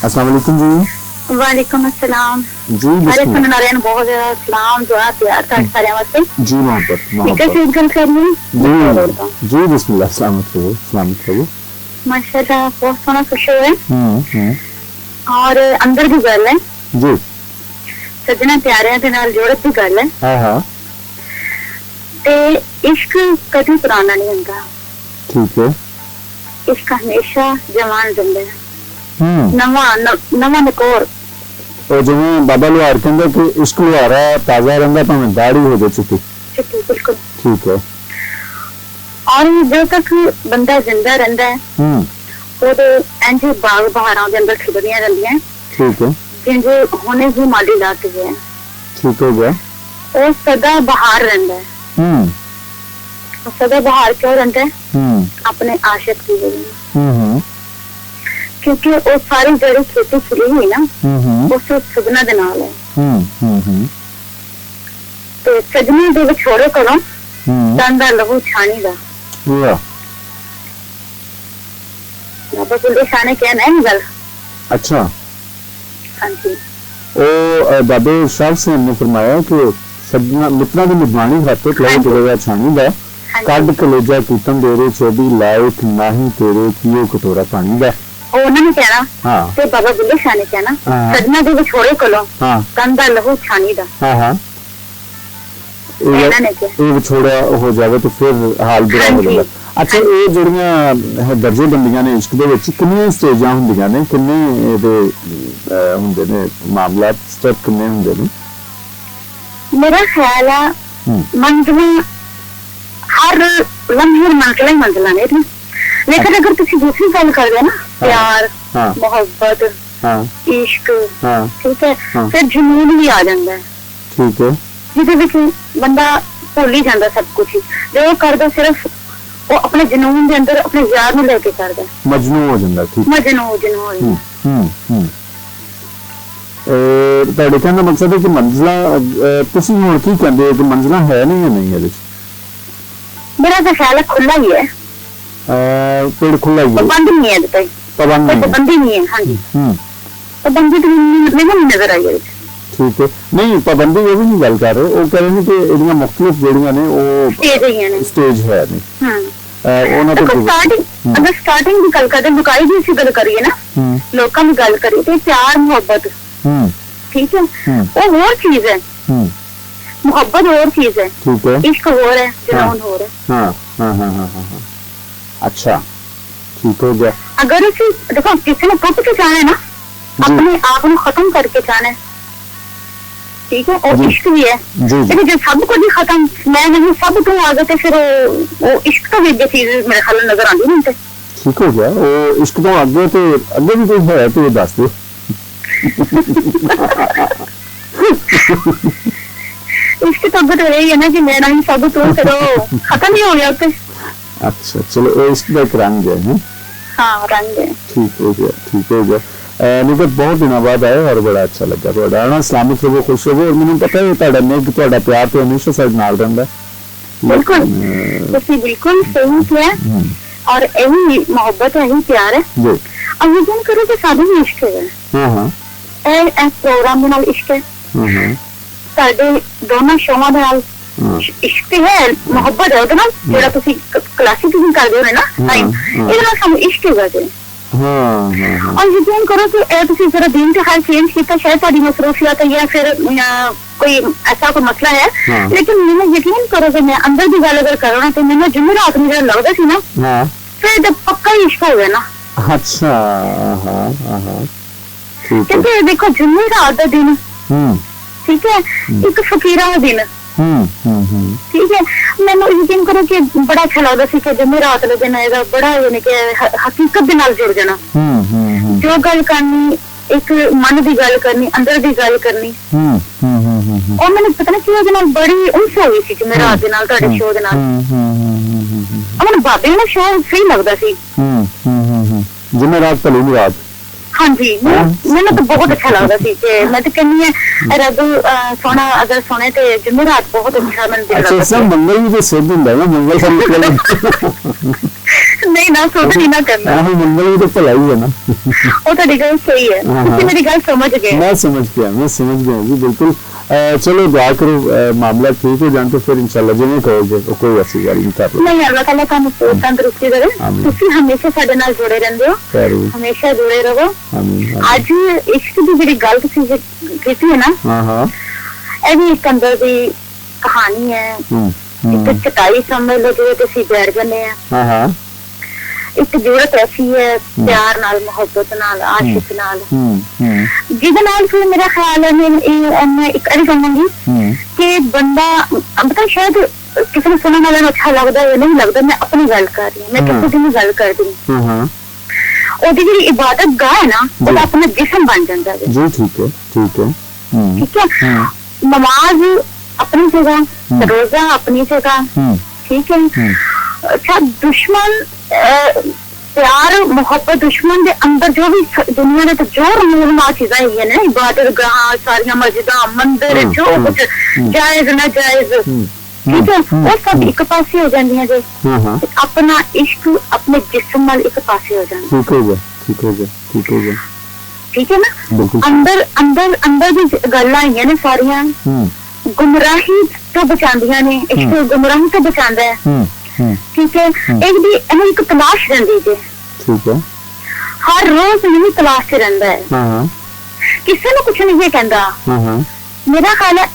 अस्सलाम वालेकुम जी। वालेकुम अस्सलाम जी सारे सुनने वाले ने बहुत ज्यादा सलाम दुआ प्यार था सारे वास्ते जी मोहब्बत ठीक है से गल कर रही जी जी बिस्मिल्लाह सलामत रहो माशाल्लाह बहुत सोना खुश हुए और अंदर भी गल है जी सजना प्यारे दे नाल जोड़त भी गल है हां हां ते इश्क कभी पुराना नहीं होता ठीक है इश्क हमेशा जवान जिंदा है नवा नवा नकोर और जिवें बाबा लोहार कहंदा कि इश्क लोहारा ताजा रहंदा भावें दाढ़ी हो जाए चिट्टी बिल्कुल ठीक है और जब तक बंदा जिंदा रहंदा है ਉਹਦੇ ਇੰਜ ਬਾਗ ਬਹਾਰਾਂ ਦੇ ਅੰਦਰ ਖਿੜਦੀਆਂ ਰਹਿੰਦੀਆਂ ठीक है ਜਿੰਦੇ ਹੋਣੇ ਹੀ ਮਾਲੀ ਲਾਤੇ ਗਏ ठीक हो गया ਉਹ ਸਦਾ ਬਹਾਰ ਰਹਿੰਦਾ ਹੈ सदा बहार क्यों रहता है अपने आशिक की वजह क्योंकि वो सारी जड़ी खेती खिली हुई ना उस सजना दे नाल है तो सजने दे विछोड़े कोलों तन दा लहू छानी दा बाबा बुल्ले शाह ने कहना है गल अच्छा हाँ जी ओ बाबे शाह से ने फरमाया कि सजना मित्रा दी निभानी खातिर लहू तेरे छानी दा ਕੱਢ ਕਲੇਜਾ ਕੀਤਮ ਦੇਰੇ ਚੋਦੀ ਲਾਇਕ ਨਹੀਂ ਤੇਰੇ ਕੀਓ ਕਟੋਰਾ ਪਾਣੀ ਦਾ ਉਹਨਾਂ ਨੇ ਕਹਿਣਾ ਹਾਂ ਤੇ ਬਾਬਾ ਬੁੱਲੇ ਸ਼ਾਹ ਨੇ ਕਹਿਣਾ ਸਜਣਾ ਦੇ ਵਿਛੋੜੇ ਕੋਲੋਂ ਹਾਂ ਕੰਦਾ ਲਹੂ ਛਾਣੀ ਦਾ ਹਾਂ ਹਾਂ ਇਹ ਵਿਛੋੜਾ ਹੋ ਜਾਵੇ ਤੇ ਫਿਰ ਹਾਲ ਬੁਰਾ ਹੋ ਜਾਂਦਾ ਅੱਛਾ ਇਹ ਜਿਹੜੀਆਂ ਦਰਜੇ ਬੰਦੀਆਂ ਨੇ ਇਸ਼ਕ ਦੇ ਵਿੱਚ ਕਿੰਨੀਆਂ ਸਟੇਜਾਂ ਹੁੰਦੀਆਂ ਨੇ ਕਿੰਨੇ ਇਹਦੇ ਹੁੰਦੇ ਨੇ ਮਾਮਲਾਤ ਸਟੈਪ ਕਿੰਨੇ ਹੁੰਦੇ ਨੇ ਮੇਰਾ ਖਿਆਲ ਆ ਮੰਜ਼ਲਾਂ हर लम्हे मंजिला ने लेकिन अगर तुम दूसरी गल कर दे ना प्यार मोहब्बत इश्क ठीक है फिर जुनून भी आ जाता है ठीक है जिदे विच बंदा भूल ही जाता सब कुछ जो करदा सिर्फ वो अपने जुनून दे अंदर अपने यार नूं लेके करदा मजनू हो जांदा ठीक मजनू हो जांदा ਤੁਹਾਡੇ ਕਹਿਣ ਦਾ ਮਕਸਦ ਹੈ ਕਿ ਮੰਜ਼ਲਾ ਤੁਸੀਂ ਹੁਣ ਕੀ ਕਹਿੰਦੇ ਹੋ ਕਿ ਮੰਜ਼ਲਾ ਹੈ ਨਹੀਂ ਜਾਂ ਨਹੀਂ ਇਹਦੇ मेरा तो ख्याल है खुला ही है पेड़ खुला ही है पाबंदी नहीं है पाबंदी नहीं है हाँ जी पाबंदी तो नहीं नजर आई है ठीक है नहीं पाबंदी ये भी नहीं गल कर रहे वो कह रहे हैं कि इन्हां मुख्तलिफ जड़ियां ने वो स्टेज है नहीं ਉਹਨਾਂ ਤੋਂ स्टार्टिंग अगर स्टार्टिंग ਦੀ ਗੱਲ ਕਰਦੇ ਲੁਕਾਈ ਦੀ ਅਸੀਂ ਗੱਲ ਕਰੀਏ ਨਾ ਲੋਕਾਂ ਦੀ ਗੱਲ ਕਰੀਏ ਤੇ ਪਿਆਰ ਮੁਹੱਬਤ ਠੀਕ ਹੈ ਉਹ ਹੋਰ ਚੀਜ਼ ਹੈ मोहब्बत और चीज है ठीक है इश्क और है जुनून और है हाँ हाँ हाँ हाँ हाँ हाँ अच्छा ठीक हो गया अगर उसे देखो किसी ने टूट के जाना है ना अपने आप को खत्म करके जाना है ठीक है और इश्क भी है लेकिन जब सब कुछ ही खत्म मैं नहीं सब तो आगे तो फिर वो इश्क तो भी चीज मेरे ख्याल नजर आती नहीं ठीक हो गया वो इश्क तो आगे भी कोई है तो ये दस दो इसकी तबीयत हो रही है ना कि मेरा ही सब तो करो खत्म ही हो गया उससे अच्छा चलो इसका एक रंग है हाँ रंग है ठीक हो गया निकट बहुत दिनों बाद आए और बड़ा अच्छा लगा ਤੁਹਾਡਾ ਨਾ ਸਲਾਮਤ ਰਹੋ ਖੁਸ਼ ਰਹੋ और ਮੈਨੂੰ ਪਤਾ ਹੈ ਤੁਹਾਡਾ ਨੇ ਤੁਹਾਡਾ ਪਿਆਰ ਤੇ ਹਮੇਸ਼ਾ ਸਾਡੇ ਨਾਲ ਰਹਿੰਦਾ बिल्कुल ਤੁਸੀਂ बिल्कुल सही किया और यही मोहब्बत है यही प्यार है जी अब यकीन करो कि साडे भी इश्क है हां हां ए प्रोग्राम ਦੇ ਨਾਲ ਇਸ਼ਕ ਹੈ हां ਸਾਡੇ ਦੋਨਾਂ ਸ਼ੋਆਂ ਦੇ ਨਾਲ ਇਸ਼ਕ ਹੈ ਮੁਹੱਬਤ ਹੈ ਉਹਦੇ ਨਾਲ ਜਿਹੜਾ ਤੁਸੀਂ ਕਲਾਸਿਕਲ ਕਰਦੇ ਹੋ ਨਾ ਇਹਦੇ ਨਾਲ ਸਾਨੂੰ ਇਸ਼ਕ ਹੈ ਜੀ ਹਾਂ और यकीन करो कि ਤੁਸੀਂ जरा दिन से हाल चेंज किया शायद ਤੁਹਾਡੀ मसरूफियत है या फिर कोई ऐसा कोई मसला है लेकिन मैंने यकीन करो कि मैं अंदर की गल अगर करो ना तो मैंने जुम्मे रात में जब लगता सी ना फिर जब पक्का ही इश्क हो गया ना अच्छा क्योंकि देखो जुम्मे रात का दिन ठीक है एक फकीरा का दिन ठीक है मैंने यकीन करो कि बड़ा अच्छा लगता सी कि जुम्मे रात का दिन आएगा बड़ा यानी कि हकीकत के नाल जुड़ जाना जो गल करनी एक मन की गल करनी अंदर की गल करनी और मैंने पता नहीं कि नाल बड़ी उनस हो गई सी जुम्मे रात दे नाल तुहाडे शो दे नाल मैंने बाबे ना शो सही लगता सी जुम्मे रात पहली रात हाँ जी मैंने तो बहुत अच्छा लगता सी कि मैं तो कहनी है रब सोना अगर सोने ते जुम्मे रात बहुत अच्छा मन दिल अच्छा सब मंगल भी तो सिद्ध हुंदा है ना मंगल सब निकल नहीं ना सोच नहीं ना करना। हाँ मंगल भी तो भला ही है ना। वो तो गल सही है, तुसी मेरी गल समझ गए। मैं समझ गया जी बिल्कुल। चलो दुआ करो मामला ठीक हो जाए तो फिर इंशाल्लाह जिवें कहोगे कोई ऐसी गल नहीं कर रहा। नहीं अल्लाह ताला तुहानू बहुत तंदुरुस्ती दे। तुसी हमेशा साडे नाल जुड़े रहंदे हो, हमेशा जुड़े रहो। आज इश्क दी जेहड़ी गल तुसी कीती है ना, हां हां ए भी एक अंदर दी कहानी है। एक चटाई समझ लो जो तुसी बैठ जन्ने हैं। हां हां एक जरूरत ऐसी है प्यार नाल, मोहब्बत नाल, आशिक नाल, जिहदे नाल फिर मेरा ख्याल है मैं एक अड़ी कहूंगी कि बंदा मतलब शायद किसी ने सुनने वाले अच्छा लगता है या नहीं लगता, मैं अपनी गल कर रही हूँ, मैं किसी की गल कर रही हूँ। ओदी जेहड़ी इबादत गाह है ना, वो अपना जिस्म बन जाता है जी। ठीक है ठीक है ठीक है। नमाज अपनी जगह, रोजा अपनी जगह, ठीक है। अच्छा दुश्मन प्यार मोहब्बत दुश्मन के अंदर जो भी दुनिया के जो रमूलमा चीजा है ना, इबादत गाह, सारिया मस्जिदां, मंदिर, जो कुछ जायज ना जायज, ठीक है, वो सब एक पासे हो जांदियां जे। अपना इश्क अपने जिस्म नाल एक पासे हो जांदा। ठीक हो गया ठीक हो गया ठीक हो गया, ठीक है ना। अंदर अंदर अंदर भी गल्लां है ना सारियां गुमराही तो बचांदियां ने, इश्क गुमराही तो बचांदा है। ठीक है, एक भी एक तलाश रहती है। ठीक है, हर रोज नहीं तलाश से रहता है। किसी ने कुछ नहीं कहता। मेरा ख्याल है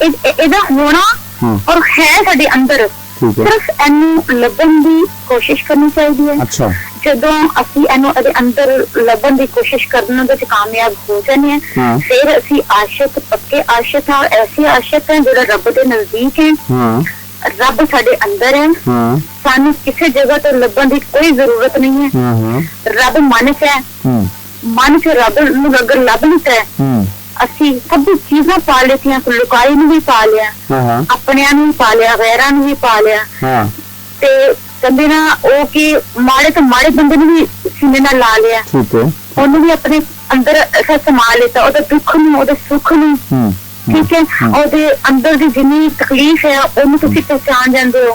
एदा होना और है साडे अंदर, सिर्फ एनू लभन की कोशिश करनी चाहिए। अच्छा, जदों असी एनू एदे अंदर लभन की कोशिश करने दे कामयाब हो जाने हैं, फिर असी आशिक पक्के आशिक हैं, ऐसे आशिक हैं जो रब के नजदीक हैं। रब साडे अंदर है, सानू किसी जगह तो लभन की कोई जरूरत नहीं है। रब मन च है, मन च रब नूं अगर लभ लिता है, असी सब चीज़ां पा लेतियां, लुकाई नूं भी पा लिया, अपनियां नूं भी पा लिया, गैरां नूं भी पा लिया, ते कहंदे ना ओ कि माड़े तो माड़े बंदे नूं भी सीने नाल ला लिया, ओनूं भी अपने अंदर ऐसा समा लेता, ओदे दुख नूं ओदे सुख नूं, ठीक है, ओदे अंदर दी जिन्नी तकलीफ है ओनूं तुसीं पहचान जांदे हो।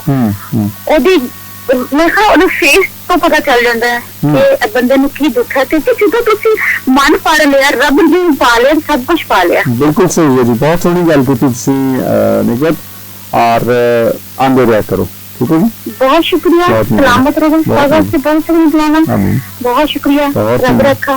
ओदी मैं कहा ओदे फेस तो पता चल जाता है कि बंदे नूं की दुख है, ते जदों तुसीं मन पढ़ लिया, रब जी पा लिया, सब कुछ पा लिया। बिल्कुल सही है जी, बहुत सोहनी गल कीती तुसीं निगत, और आंदे रहा करो। ठीक है जी, बहुत शुक्रिया, सलामत रहो, बहुत शुक्रिया, रब रखा।